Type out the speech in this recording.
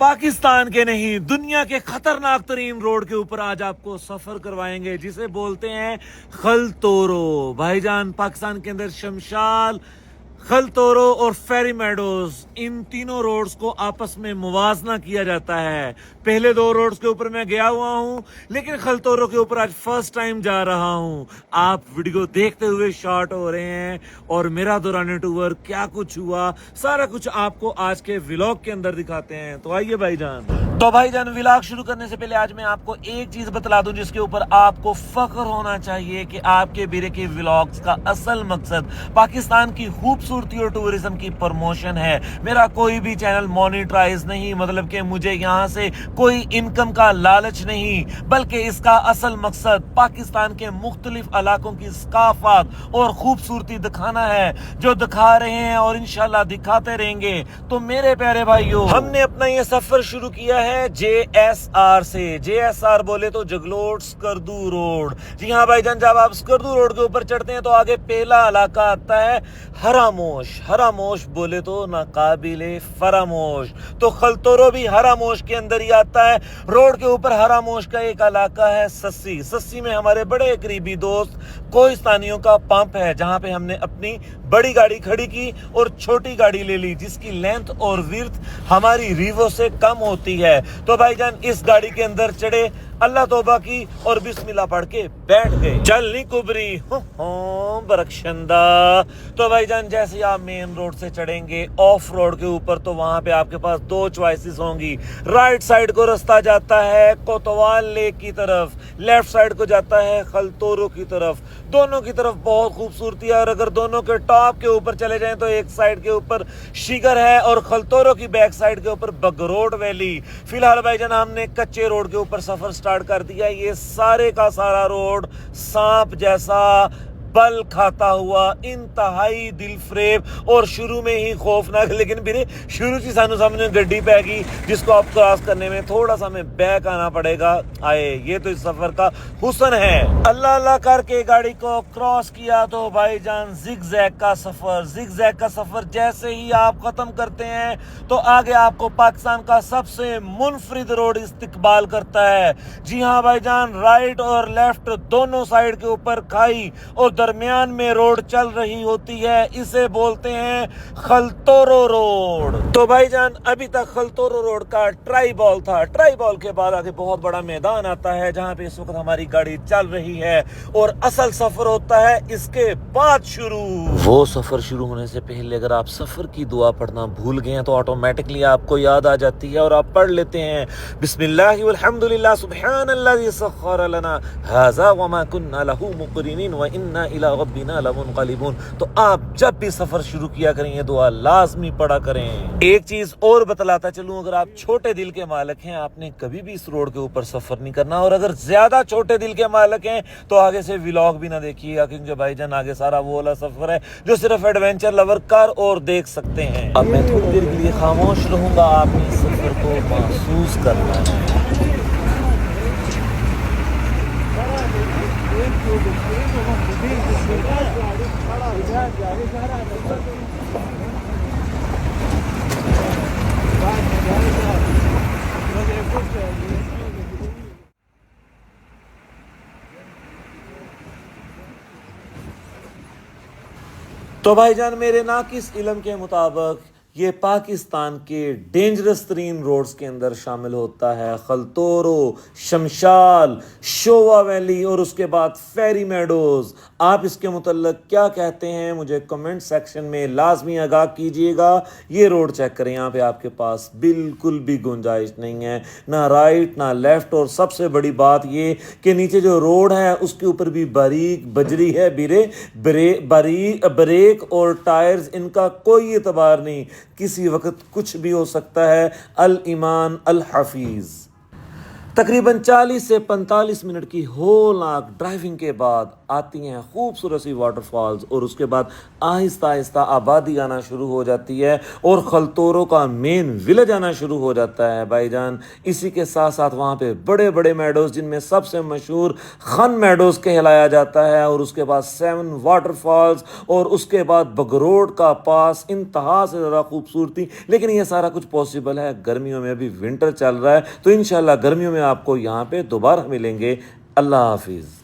पाकिस्तान के नहीं दुनिया के खतरनाक तरीन रोड के ऊपर आज आपको सफर करवाएंगे जिसे बोलते हैं खलतोरो। भाईजान पाकिस्तान के अंदर शमशाल, खलतोरो और फेरी मेडोज, इन तीनों रोड्स को आपस में मुवाजना किया जाता है। पहले दो रोड्स के ऊपर मैं गया हुआ हूँ, लेकिन खलतोरो के ऊपर आज फर्स्ट टाइम जा रहा हूँ। आप वीडियो देखते हुए शॉर्ट हो रहे हैं और मेरा दौरान टूर क्या कुछ हुआ सारा कुछ आपको आज के व्लॉग के अंदर दिखाते हैं। तो आइए भाईजान। तो भाईजान व्लॉग शुरू करने से पहले आज मैं आपको एक चीज बतला दूं जिसके ऊपर आपको फख्र होना चाहिए कि आपके बीरे के व्लॉग्स का असल मकसद पाकिस्तान की खूबसूरती और टूरिज्म की प्रमोशन है। मेरा कोई भी चैनल मॉनिटराइज नहीं, मतलब कि मुझे यहाँ से कोई इनकम का लालच नहीं, बल्कि इसका असल मकसद पाकिस्तान के मुख्तलिफ इलाकों की सकाफत और खूबसूरती दिखाना है, जो दिखा रहे हैं और इंशाल्लाह दिखाते रहेंगे। तो मेरे प्यारे भाइयों, हमने अपना ये सफर शुरू किया है JSR से। JSR बोले तो जगलोट स्कर्दू रोड। जी हाँ भाईजान, जब आप स्कर्दू रोड के ऊपर चढ़ते हैं तो आगे पहला इलाका आता है हरामोश। हरामोश बोले तो नाकाबिले फरामोश। तो खलतोरो भी हरामोश के अंदर ही आता है। रोड के ऊपर हरामोश का एक इलाका है सस्सी। सस्सी में हमारे बड़े करीबी दोस्त कोहिस्तानियों का पंप है, जहां पे हमने अपनी बड़ी गाड़ी खड़ी की और छोटी गाड़ी ले ली, जिसकी लेंथ और विड्थ हमारी रीवो से कम होती है। तो भाईजान इस गाड़ी के अंदर चढ़े, अल्लाह तौबा की और बिस्मिल्लाह पढ़ के बैठ गए। चलनी कुबरी बरकशंदा। तो भाईजान जैसे आप मेन रोड से चढ़ेंगे ऑफ रोड के ऊपर, तो वहां पे आपके पास दो चॉइसेस होंगी। राइट साइड को रास्ता जाता है कोतवाल लेक की तरफ, लेफ्ट साइड को जाता है खलतोरो की तरफ। दोनों की तरफ बहुत खूबसूरती है, और अगर दोनों के टॉप के ऊपर चले जाएं तो एक साइड के ऊपर शिगर है और खलतोरो की बैक साइड के ऊपर बगरोड वैली। फिलहाल भाईजान हमने कच्चे रोड के ऊपर सफर स्टार्ट कर दिया। ये सारे का सारा रोड सांप जैसा बल खाता हुआ, इंतहाई दिलफरेब और शुरू में ही खौफनाक, लेकिन फिर शुरू से सानू सामने गड्डी पै गई जिसको आप क्रॉस करने में थोड़ा सा हमें बैक आना पड़ेगा। आए, ये तो इस सफर का हुस्न है। अल्लाह अल्लाह करके गाड़ी को क्रॉस किया तो भाईजान जिगजैग का सफर। जिगजैग का सफर जैसे ही आप खत्म करते हैं तो आगे आपको पाकिस्तान का सबसे मुनफरिद रोड इस्तकबाल करता है। जी हाँ भाईजान, राइट और लेफ्ट दोनों साइड के ऊपर खाई और दरमियान में रोड चल रही होती है। इसे बोलते हैं खलतोरो रोड। तो भाईजान अभी तक खलतोरो रोड का ट्राई बॉल था। ट्राई बॉल के बाद आगे बहुत बड़ा मैदान आता है जहां पे इस वक्त हमारी गाड़ी चल रही है, और असल सफर होता है इसके बाद शुरू। वो सफर शुरू होने से पहले अगर आप सफर की दुआ पढ़ना भूल गए हैं तो ऑटोमेटिकली आपको याद आ जाती है और आप पढ़ लेते हैं बिस्मिल्लाहि वल्हम्दुलिल्लाह सुब्हानल्लाज़ी सख्खर लना हाज़ा वमा कुन्ना लहू मुक़रिनीन व इन्ना इला रब्बिना लमुनक़लिबून। तो आप जब भी सफर शुरू किया करें ये दुआ लाजमी पढ़ा करें। एक चीज और बतलाता चलूं, अगर आप छोटे दिल के मालिक हैं आपने कभी भी इस रोड के ऊपर सफर नहीं करना, और अगर ज्यादा छोटे दिल के मालिक हैं तो आगे से व्लॉग भी ना देखिएगा, क्योंकि भाईजान आगे सारा वो वाला सफर है जो सिर्फ एडवेंचर लवर कर और देख सकते हैं। अब मैं थोड़ी देर के लिए खामोश रहूंगा, आपने इस सफर को महसूस करना है। तो भाईजान मेरे नाकिस इल्म के मुताबिक ये पाकिस्तान के डेंजरस तरीन रोड्स के अंदर शामिल होता है। खलतोरो, शमशाल, शोवा वैली और उसके बाद फेरी मेडोज। आप इसके मुतल्लिक क्या कहते हैं मुझे कमेंट सेक्शन में लाजमी आगाह कीजिएगा। ये रोड चेक करें, यहाँ पे आपके पास बिल्कुल भी गुंजाइश नहीं है, ना राइट ना लेफ्ट, और सबसे बड़ी बात ये कि नीचे जो रोड है उसके ऊपर भी बारीक बजरी है। ब्रेक और टायर्स, इनका कोई एतबार नहीं, किसी वक्त कुछ भी हो सकता है। अल ईमान अल हफीज। तकरीबन 40 से 45 मिनट की होलनाक ड्राइविंग के बाद आती हैं खूबसूरत सी वाटरफॉल्स और उसके बाद आहिस्ता आहिस्ता आबादी आना शुरू हो जाती है और खलतोरो का मेन विलेज आना शुरू हो जाता है भाईजान। इसी के साथ साथ वहाँ पे बड़े बड़े मेडोज जिनमें सबसे मशहूर खन मेडोज कहलाया जाता है और उसके बाद 7 वाटरफॉल्स और उसके बाद बगरोड का पास, इंतहा से ज़्यादा खूबसूरती। लेकिन ये सारा कुछ पॉसिबल है गर्मियों में, अभी विंटर चल रहा है, तो इंशाल्लाह गर्मियों में आपको यहाँ पे दोबारा मिलेंगे। अल्लाह हाफिज़।